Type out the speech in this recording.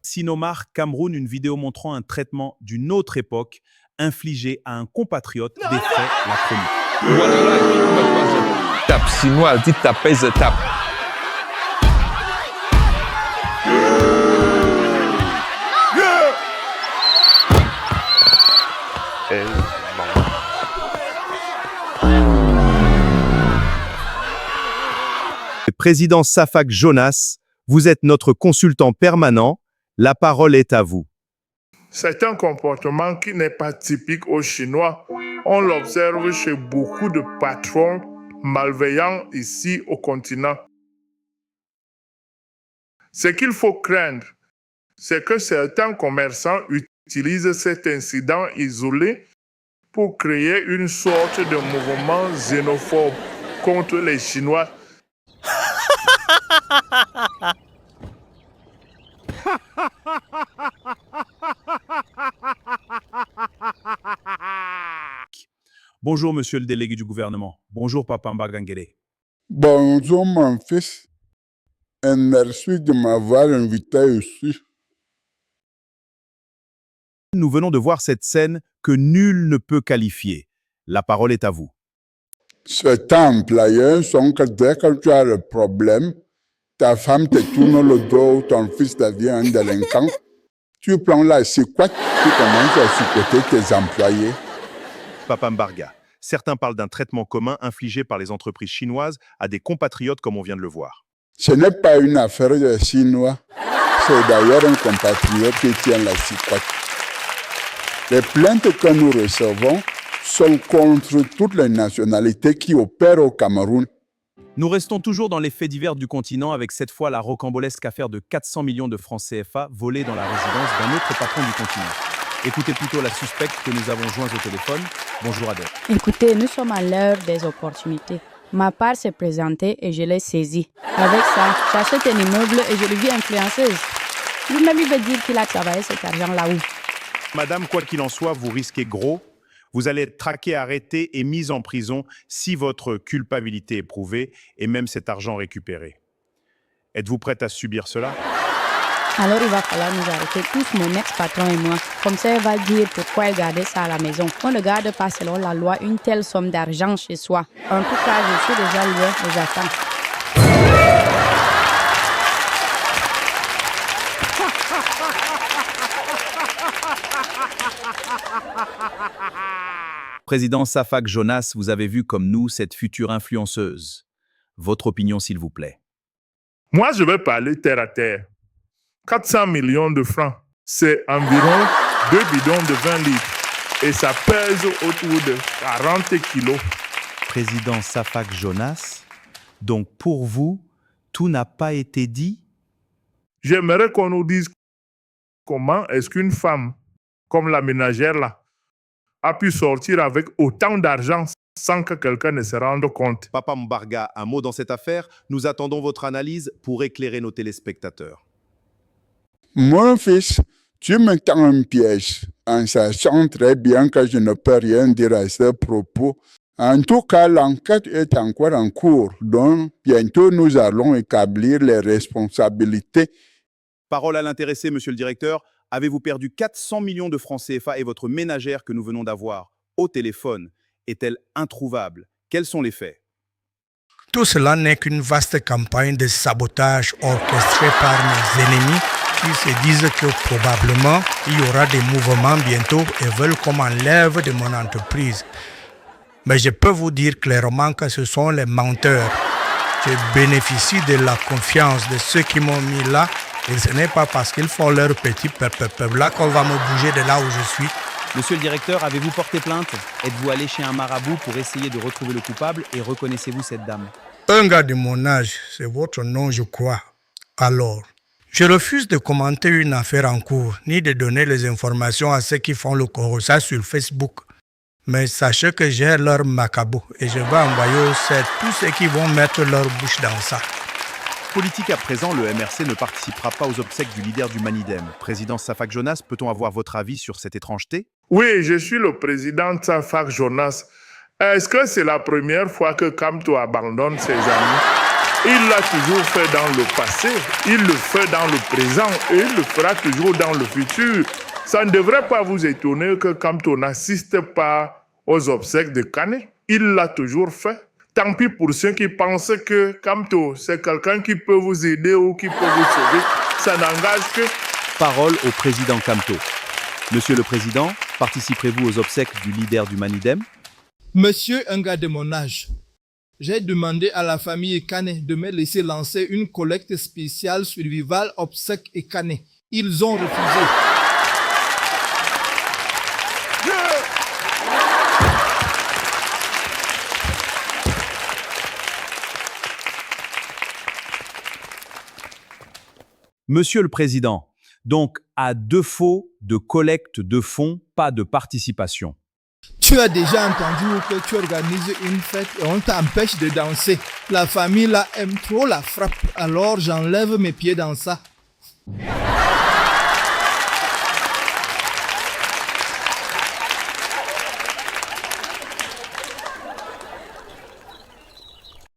Sinomar, Cameroun, une vidéo montrant un traitement d'une autre époque infligé à un compatriote défait la chronique. Voilà, tape chinois, dit taper, tape. Président Safak Jonas, vous êtes notre consultant permanent. La parole est à vous. C'est un comportement qui n'est pas typique aux Chinois. On l'observe chez beaucoup de patrons malveillants ici au continent. Ce qu'il faut craindre, c'est que certains commerçants utilisent cet incident isolé pour créer une sorte de mouvement xénophobe contre les Chinois. Bonjour, monsieur le délégué du gouvernement. Bonjour, Papa Mbagangere. Bonjour, mon fils. Et merci de m'avoir invité ici. Nous venons de voir cette scène que nul ne peut qualifier. La parole est à vous. Certains employés sont que dès que tu as le problème, ta femme te tourne le dos, ton fils devient un délinquant, tu prends la cicotte, tu commences à cicoter tes employés. Papa Mbarga, certains parlent d'un traitement commun infligé par les entreprises chinoises à des compatriotes comme on vient de le voir. Ce n'est pas une affaire de Chinois. C'est d'ailleurs un compatriote qui tient la cicotte. Les plaintes que nous recevons sont contre toutes les nationalités qui opèrent au Cameroun. Nous restons toujours dans les faits divers du continent avec cette fois la rocambolesque affaire de 400 millions de francs CFA volés dans la résidence d'un autre patron du continent. Écoutez plutôt la suspecte que nous avons jointe au téléphone. Bonjour Adèle. Écoutez, nous sommes à l'heure des opportunités. Ma part s'est présentée et je l'ai saisie. Avec ça, j'achète un immeuble et je deviens influenceuse. Lui-même, il veut dire qu'il a travaillé cet argent là-haut. Madame, quoi qu'il en soit, vous risquez gros. Vous allez être traqué, arrêté et mis en prison si votre culpabilité est prouvée et même cet argent récupéré. Êtes-vous prête à subir cela? Alors il va falloir nous arrêter tous, mon ex-patron et moi. Comme ça, il va dire pourquoi il gardait ça à la maison. On ne garde pas selon la loi une telle somme d'argent chez soi. En tout cas, je suis déjà loin aux attentes. Président Safak Jonas, vous avez vu comme nous cette future influenceuse. Votre opinion, s'il vous plaît. Moi, je vais parler terre à terre. 400 millions de francs, c'est environ 2 bidons de 20 litres. Et ça pèse autour de 40 kilos. Président Safak Jonas, donc pour vous, tout n'a pas été dit? J'aimerais qu'on nous dise comment est-ce qu'une femme, comme la ménagère là, a pu sortir avec autant d'argent sans que quelqu'un ne se rende compte. Papa Mbarga, un mot dans cette affaire. Nous attendons votre analyse pour éclairer nos téléspectateurs. Mon fils, tu me tends un piège en sachant très bien que je ne peux rien dire à ce propos. En tout cas, l'enquête est encore en cours, donc bientôt nous allons établir les responsabilités. Parole à l'intéressé, monsieur le directeur. Avez-vous perdu 400 millions de francs CFA et votre ménagère que nous venons d'avoir au téléphone est-elle introuvable? Quels sont les faits? Tout cela n'est qu'une vaste campagne de sabotage orchestrée par mes ennemis qui se disent que probablement il y aura des mouvements bientôt et veulent qu'on m'enlève de mon entreprise. Mais je peux vous dire clairement que ce sont les menteurs. Je bénéficie de la confiance de ceux qui m'ont mis là et ce n'est pas parce qu'ils font leur petit peuple là qu'on va me bouger de là où je suis. Monsieur le directeur, avez-vous porté plainte? Êtes-vous allé chez un marabout pour essayer de retrouver le coupable et reconnaissez-vous cette dame? Un gars de mon âge, c'est votre nom, je crois. Alors, je refuse de commenter une affaire en cours, ni de donner les informations à ceux qui font le corossa sur Facebook. Mais sachez que j'ai leur macabo et je vais envoyer au CED tous ceux qui vont mettre leur bouche dans ça. Politique à présent, le MRC ne participera pas aux obsèques du leader du Manidem. Président Safak Jonas, peut-on avoir votre avis sur cette étrangeté? Oui, je suis le président Safak Jonas. Est-ce que c'est la première fois que Kamto abandonne ses amis? Il l'a toujours fait dans le passé, il le fait dans le présent et il le fera toujours dans le futur. Ça ne devrait pas vous étonner que Kamto n'assiste pas aux obsèques de Kane. Il l'a toujours fait. Tant pis pour ceux qui pensent que Kamto, c'est quelqu'un qui peut vous aider ou qui peut vous sauver. Ça n'engage que... Parole au président Kamto. Monsieur le Président, participerez-vous aux obsèques du leader du Manidem? Monsieur, un gars de mon âge, j'ai demandé à la famille Kane de me laisser lancer une collecte spéciale survival obsèques et Kane. Ils ont refusé. Monsieur le Président, donc à défaut de collecte de fonds, pas de participation. Tu as déjà entendu que tu organises une fête et on t'empêche de danser. La famille là aime trop la frappe, alors j'enlève mes pieds dans ça.